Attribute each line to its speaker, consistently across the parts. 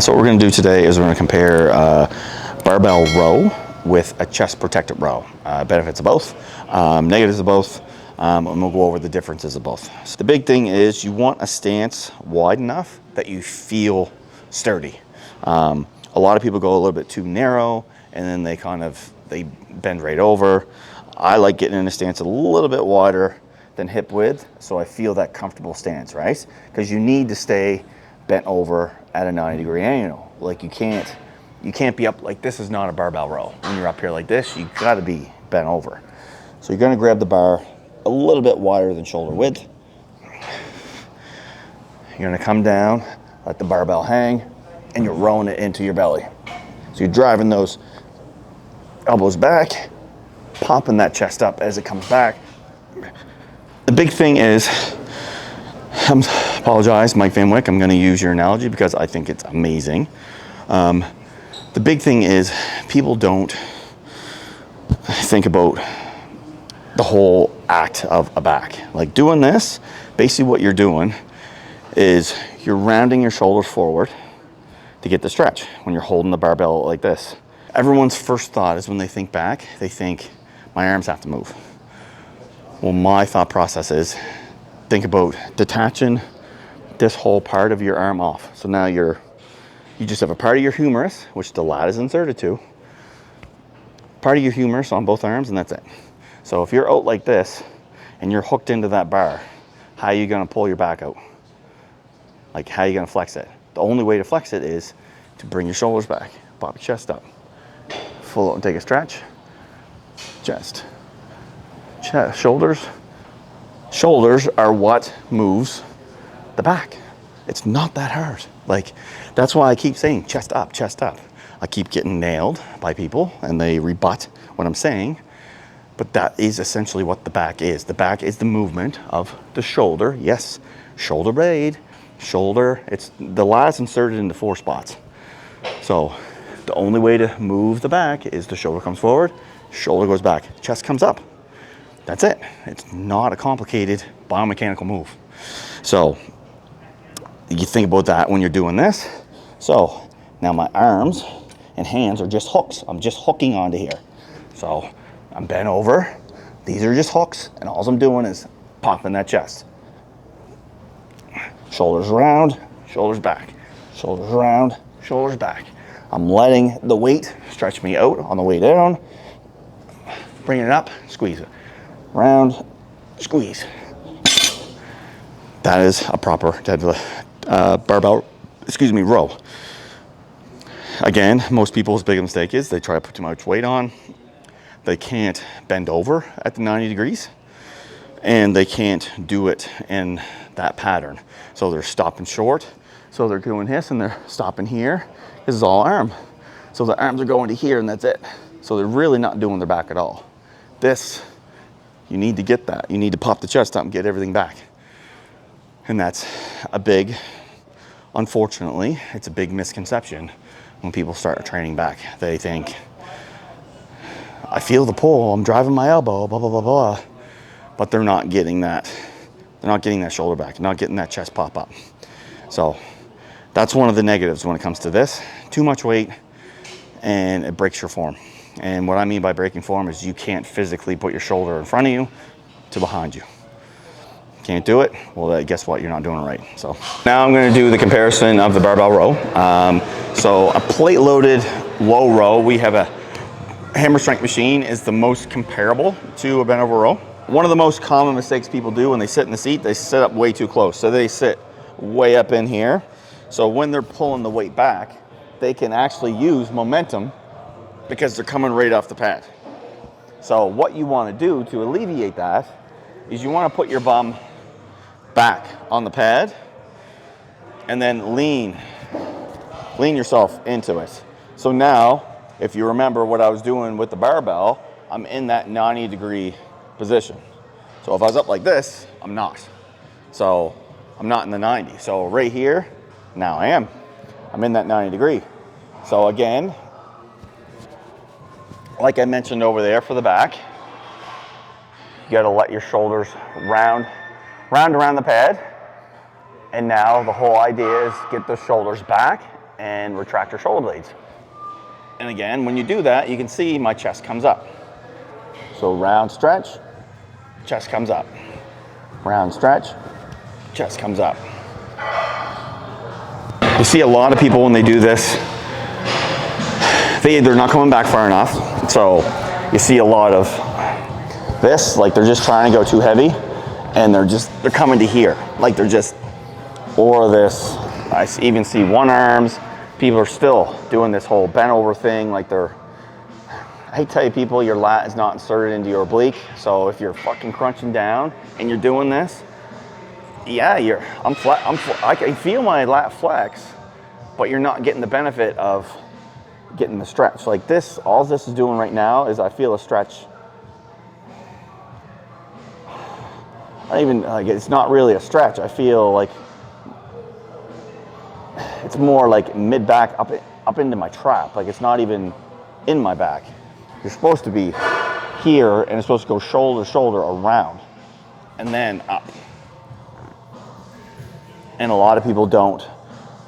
Speaker 1: So what we're going to do today is we're going to compare barbell row with a chest protected row. Benefits of both, negatives of both, and we'll go over the differences of both. So the big thing is you want a stance wide enough that you feel sturdy. A lot of people go a little bit too narrow and then they bend right over. I like getting in a stance a little bit wider than hip width so I feel that comfortable stance, right? Because you need to stay bent over at a 90-degree angle. Like you can't be up like this. Is not a barbell row. When you're up here like this, you got to be bent over. So you're going to grab the bar a little bit wider than shoulder width. You're going to come down, let the barbell hang, and you're rowing it into your belly. So you're driving those elbows back, popping that chest up as it comes back. The big thing is, apologize, Mike Van Wyck, I'm going to use your analogy because I think it's amazing. The big thing is people don't think about the whole act of a back. Like doing this, basically what you're doing is you're rounding your shoulders forward to get the stretch when you're holding the barbell like this. Everyone's first thought is when they think back, they think my arms have to move. Well, my thought process is think about detaching this whole part of your arm off. So now you just have a part of your humerus, which the lat is inserted to, part of your humerus on both arms, and that's it. So if you're out like this and you're hooked into that bar, how are you going to pull your back out? Like, how are you going to flex it? The only way to flex it is to bring your shoulders back, pop your chest up, full out and take a stretch, chest, shoulders. Shoulders are what moves the back. It's not that hard. Like, that's why I keep saying chest up, chest up. I keep getting nailed by people and they rebut what I'm saying, but that is essentially what the back is. The back is the movement of the shoulder. Yes, shoulder blade, shoulder. It's the lat's inserted into 4 spots. So the only way to move the back is the shoulder comes forward, shoulder goes back, chest comes up. That's it. It's not a complicated biomechanical move. So you think about that when you're doing this. So now my arms and hands are just hooks. I'm just hooking onto here. So I'm bent over. These are just hooks, and all I'm doing is popping that chest. Shoulders around, shoulders back. Shoulders around, shoulders back. I'm letting the weight stretch me out on the way down. Bring it up, squeeze it. Round, squeeze. That is a proper barbell, row. Again, most people's big mistake is they try to put too much weight on. They can't bend over at the 90 degrees, and they can't do it in that pattern. So they're stopping short. So they're doing this and they're stopping here. This is all arm. So the arms are going to here and that's it. So they're really not doing their back at all. This, you need to get that. You need to pop the chest up and get everything back. And that's a big, unfortunately, it's a big misconception when people start training back. They think, I feel the pull, I'm driving my elbow, blah, blah, blah, blah. But they're not getting that. They're not getting that shoulder back, not getting that chest pop up. So that's one of the negatives when it comes to this. Too much weight and it breaks your form. And what I mean by breaking form is you can't physically put your shoulder in front of you to behind you. Can't do it? Well, guess what? You're not doing it right. So now I'm going to do the comparison of the barbell row. So a plate loaded low row, we have a hammer strength machine is the most comparable to a bent over row. One of the most common mistakes people do when they sit in the seat, they sit up way too close. So they sit way up in here. So when they're pulling the weight back, they can actually use momentum because they're coming right off the pad. So what you want to do to alleviate that is you want to put your bum back on the pad and then lean yourself into it. So now, if you remember what I was doing with the barbell, I'm in that 90-degree position. So if I was up like this, I'm not. So I'm not in the 90. So right here, now I am. I'm in that 90 degree. So again, like I mentioned over there for the back, you gotta let your shoulders round around the pad. And now the whole idea is get the shoulders back and retract your shoulder blades. And again, when you do that, you can see my chest comes up. So round stretch, chest comes up. Round stretch, chest comes up. You see a lot of people when they do this, they're not coming back far enough. So you see a lot of this, like they're just trying to go too heavy and they're coming to here. Like they're just, or this, I even see one arms. People are still doing this whole bent over thing. Like I hate to tell you people, your lat is not inserted into your oblique. So if you're fucking crunching down and you're doing this, yeah, I can feel my lat flex, but you're not getting the benefit of getting the stretch. Like this, all this is doing right now is I feel a stretch. It's not really a stretch. I feel like it's more like mid back up into my trap. Like it's not even in my back. You're supposed to be here and it's supposed to go shoulder to shoulder around and then up. And a lot of people don't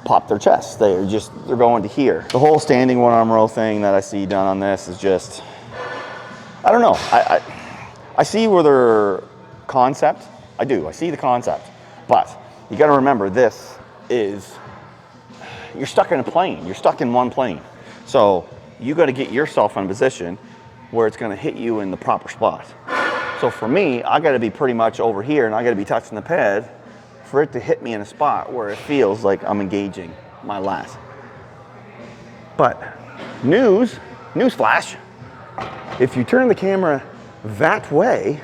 Speaker 1: pop their chest. They're going to here. The whole standing one arm row thing that I see done on this is just, I don't know. I see where their concept, I do, I see the concept, but you got to remember this is, you're stuck in a plane. You're stuck in one plane. So you got to get yourself in a position where it's going to hit you in the proper spot. So for me, I got to be pretty much over here and I got to be touching the pad for it to hit me in a spot where it feels like I'm engaging my lat. But newsflash, if you turn the camera that way,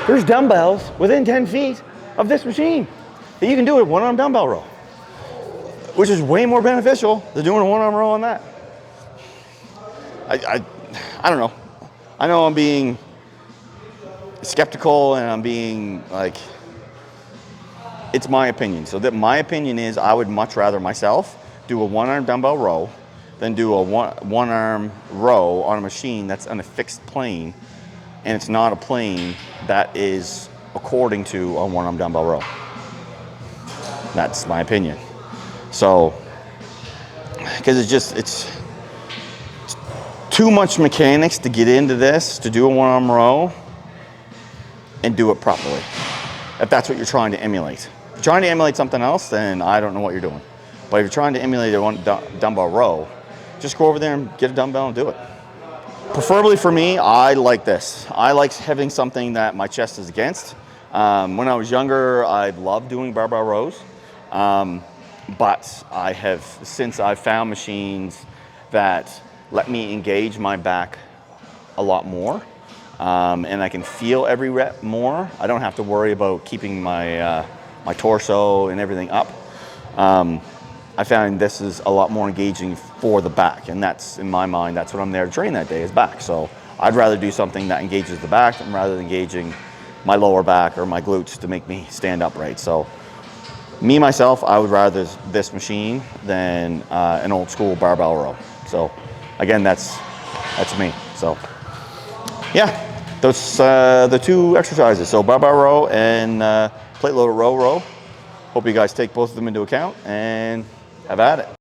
Speaker 1: there's dumbbells within 10 feet of this machine that you can do a one-arm dumbbell row, which is way more beneficial than doing a one-arm row on that. I don't know. I know I'm being skeptical and I'm being like, it's my opinion. So that my opinion is I would much rather myself do a one-arm dumbbell row than do a one-arm row on a machine that's on a fixed plane and it's not a plane that is according to a one-arm dumbbell row. That's my opinion. So, because it's too much mechanics to get into this, to do a one-arm row and do it properly. If that's what you're trying to emulate. If you're trying to emulate something else, then I don't know what you're doing. But if you're trying to emulate a one dumbbell row, just go over there and get a dumbbell and do it. Preferably for me, I like this. I like having something that my chest is against. When I was younger, I loved doing barbell rows. But since I've found machines that let me engage my back a lot more, and I can feel every rep more. I don't have to worry about keeping my my torso and everything up. I found this is a lot more engaging for the back, and that's, in my mind, that's what I'm there to train that day, is back. So I'd rather do something that engages the back rather than engaging my lower back or my glutes to make me stand upright. So me, myself, I would rather this machine than an old school barbell row. So again, that's me. So yeah, those the two exercises. So barbell row and plate loaded row. Hope you guys take both of them into account and have at it.